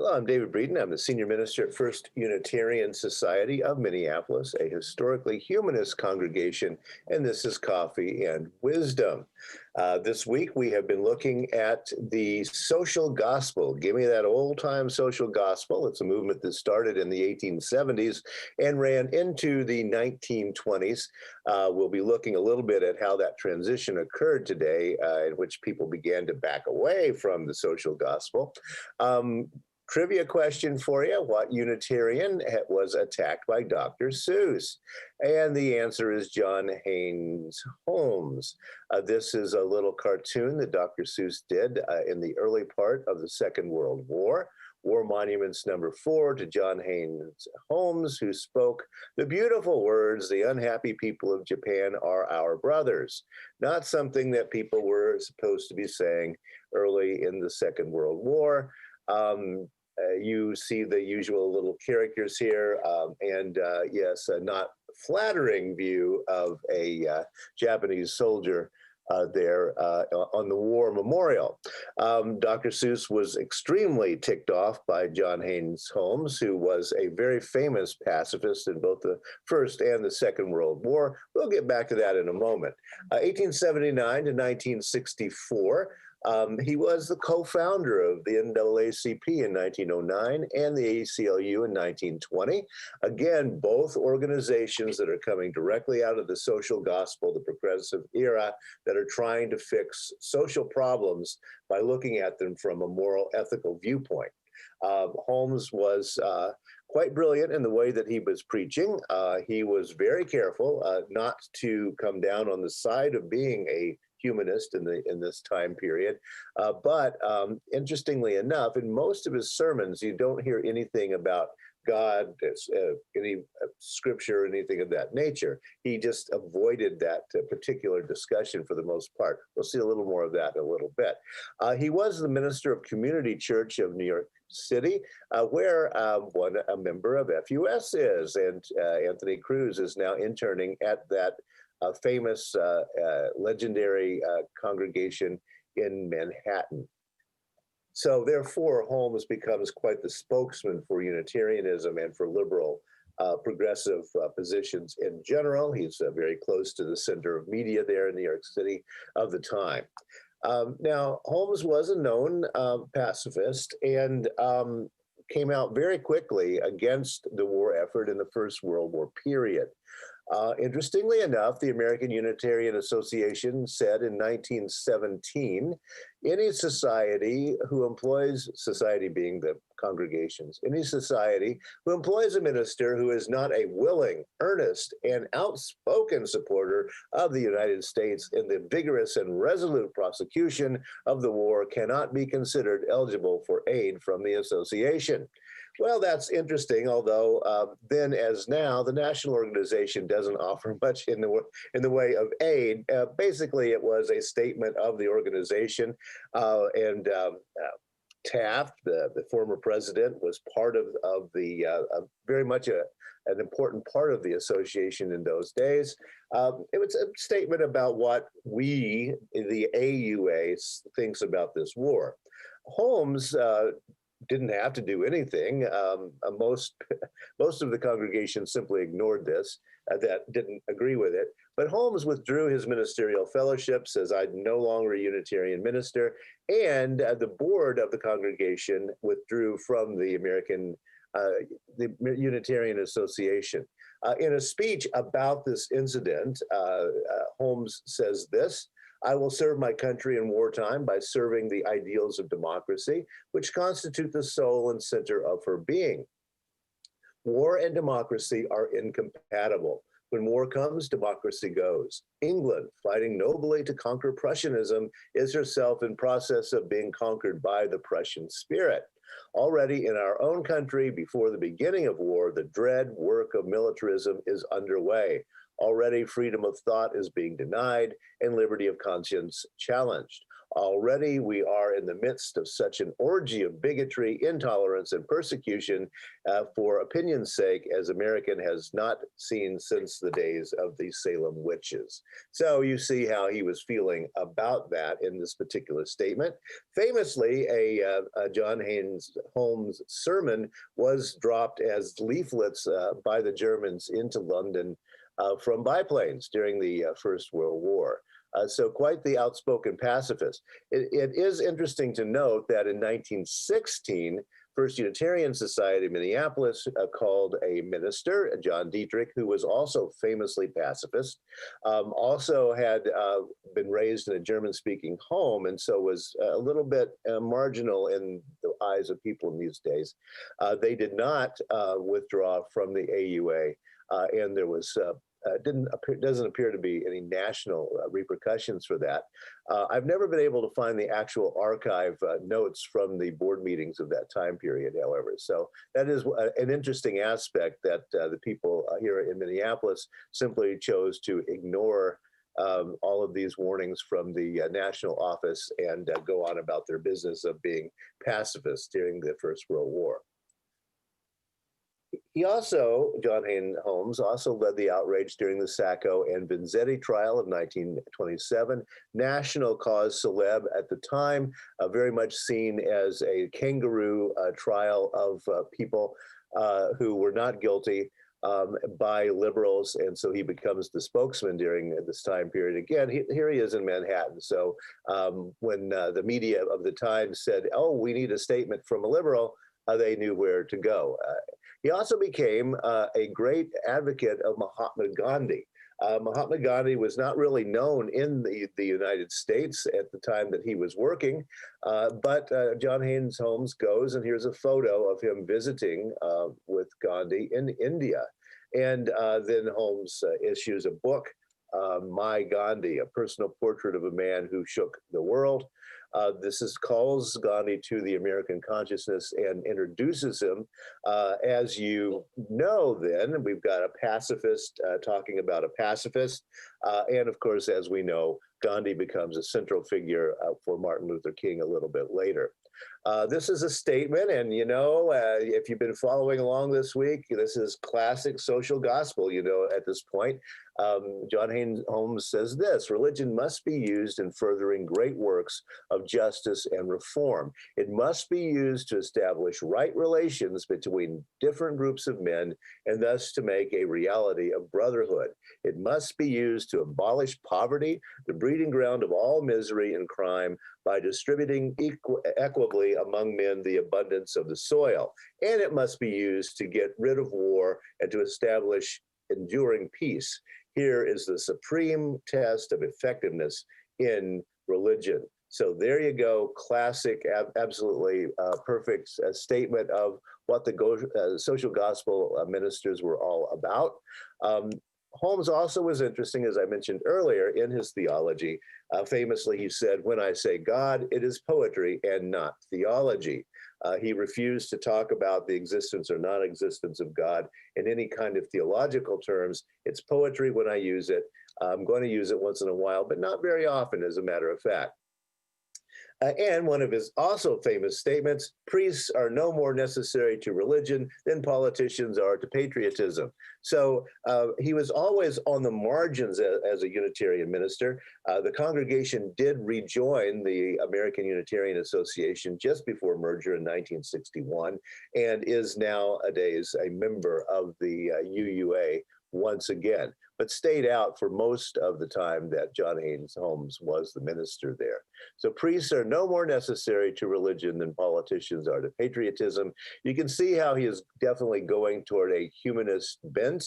Hello, I'm David Breeden. I'm the Senior Minister at First Unitarian Society of Minneapolis, a historically humanist congregation, and this is Coffee and Wisdom. This week we have been looking at the social gospel. Give me that old-time social gospel. It's a movement that started in the 1870s and ran into the 1920s. We'll be looking a little bit at how that transition occurred today, in which people began to back away from the social gospel. Trivia question for you. What Unitarian was attacked by Dr. Seuss? And the answer is John Haynes Holmes. This is a little cartoon that Dr. Seuss did in the early part of the Second World War. War Monuments number 4 to John Haynes Holmes, who spoke the beautiful words, "The unhappy people of Japan are our brothers." Not something that people were supposed to be saying early in the Second World War. You see the usual little characters here, and yes, a not flattering view of a Japanese soldier there on the war memorial. Dr. Seuss was extremely ticked off by John Haynes Holmes, who was a very famous pacifist in both the First and the Second World War. We'll get back to that in a moment. 1879 to 1964. He was the co-founder of the NAACP in 1909 and the ACLU in 1920. Again, both organizations that are coming directly out of the social gospel, the progressive era, that are trying to fix social problems by looking at them from a moral, ethical viewpoint. Holmes was quite brilliant in the way that he was preaching. He was very careful not to come down on the side of being a humanist in this time period. But interestingly enough, in most of his sermons, you don't hear anything about God, any scripture, anything of that nature. He just avoided that particular discussion for the most part. We'll see a little more of that in a little bit. He was the minister of Community Church of New York City, where a member of FUS is, and Anthony Cruz is now interning at that famous, legendary congregation in Manhattan. So therefore, Holmes becomes quite the spokesman for Unitarianism and for liberal progressive positions in general. He's very close to the center of media there in New York City of the time. Now, Holmes was a known pacifist and came out very quickly against the war effort in the First World War period. Interestingly enough, the American Unitarian Association said in 1917, any society who employs, society being the congregations, any society who employs a minister who is not a willing, earnest, and outspoken supporter of the United States in the vigorous and resolute prosecution of the war cannot be considered eligible for aid from the association. Well, that's interesting, although then as now, the national organization doesn't offer much in the way of aid. Basically, it was a statement of the organization, and Taft, the former president, was part of the very much an important part of the association in those days. It was a statement about what we, the AUA, thinks about this war. Holmes didn't have to do anything. Most of the congregation simply ignored this, that didn't agree with it. But Holmes withdrew his ministerial fellowship, says, "I'm no longer a Unitarian minister," and the board of the congregation withdrew from the Unitarian Association. In a speech about this incident, Holmes says this: "I will serve my country in wartime by serving the ideals of democracy, which constitute the soul and center of her being. War and democracy are incompatible. When war comes, democracy goes. England, fighting nobly to conquer Prussianism, is herself in process of being conquered by the Prussian spirit. Already in our own country, before the beginning of war, the dread work of militarism is underway. Already freedom of thought is being denied and liberty of conscience challenged. Already we are in the midst of such an orgy of bigotry, intolerance, and persecution for opinion's sake as American has not seen since the days of the Salem witches. So you see how he was feeling about that in this particular statement. Famously, a John Haynes Holmes sermon was dropped as leaflets by the Germans into London from biplanes during the First World War. So quite the outspoken pacifist. It is interesting to note that in 1916, First Unitarian Society of Minneapolis called a minister, John Dietrich, who was also famously pacifist, also had been raised in a German-speaking home, and so was a little bit marginal in the eyes of people in these days. They did not withdraw from the AUA, and there was doesn't appear to be any national repercussions for that. I've never been able to find the actual archive notes from the board meetings of that time period, however. So that is an interesting aspect that the people here in Minneapolis simply chose to ignore all of these warnings from the national office and go on about their business of being pacifists during the First World War. He also, John Haynes Holmes, also led the outrage during the Sacco and Vanzetti trial of 1927, national cause celeb at the time, very much seen as a kangaroo trial of people who were not guilty by liberals, and so he becomes the spokesman during this time period. Again, here he is in Manhattan. So when the media of the time said, oh, we need a statement from a liberal, they knew where to go. He also became a great advocate of Mahatma Gandhi. Mahatma Gandhi was not really known in the United States at the time that he was working, but John Haynes Holmes goes, and here's a photo of him visiting with Gandhi in India. And then Holmes issues a book, My Gandhi, a personal portrait of a man who shook the world. This calls Gandhi to the American consciousness and introduces him. As you know, then, we've got a pacifist talking about a pacifist. And of course, as we know, Gandhi becomes a central figure for Martin Luther King a little bit later. This is a statement, and you know, if you've been following along this week, this is classic social gospel, you know, at this point. John Haynes Holmes says this: religion must be used in furthering great works of justice and reform. It must be used to establish right relations between different groups of men and thus to make a reality of brotherhood. It must be used to abolish poverty, the breeding ground of all misery and crime, by distributing equitably among men the abundance of the soil. And it must be used to get rid of war and to establish enduring peace. Here is the supreme test of effectiveness in religion. So there you go, classic, absolutely perfect statement of what the social gospel ministers were all about. Holmes also was interesting, as I mentioned earlier, in his theology. Famously, he said, when I say God, it is poetry and not theology. He refused to talk about the existence or non-existence of God in any kind of theological terms. It's poetry when I use it. I'm going to use it once in a while, but not very often, as a matter of fact. And one of his also famous statements, priests are no more necessary to religion than politicians are to patriotism. So he was always on the margins as a Unitarian minister. The congregation did rejoin the American Unitarian Association just before merger in 1961 and is nowadays a member of the UUA once again, but stayed out for most of the time that John Haynes Holmes was the minister there. So priests are no more necessary to religion than politicians are to patriotism. You can see how he is definitely going toward a humanist bent,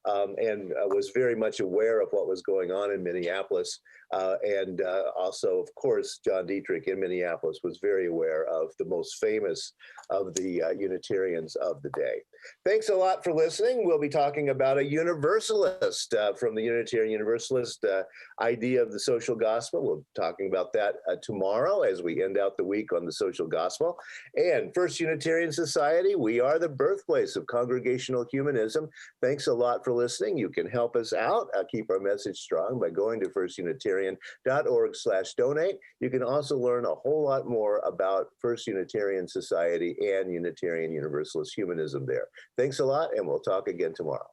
and was very much aware of what was going on in Minneapolis. And also, of course, John Dietrich in Minneapolis was very aware of the most famous of the Unitarians of the day. Thanks a lot for listening. We'll be talking about a universalist from the Unitarian Universalist idea of the social gospel. We'll be talking about that tomorrow as we end out the week on the social gospel. And First Unitarian Society, we are the birthplace of congregational humanism. Thanks a lot for listening. You can help us out, keep our message strong by going to firstunitarian.org/donate. You can also learn a whole lot more about First Unitarian Society and Unitarian Universalist humanism there. Thanks a lot, and we'll talk again tomorrow.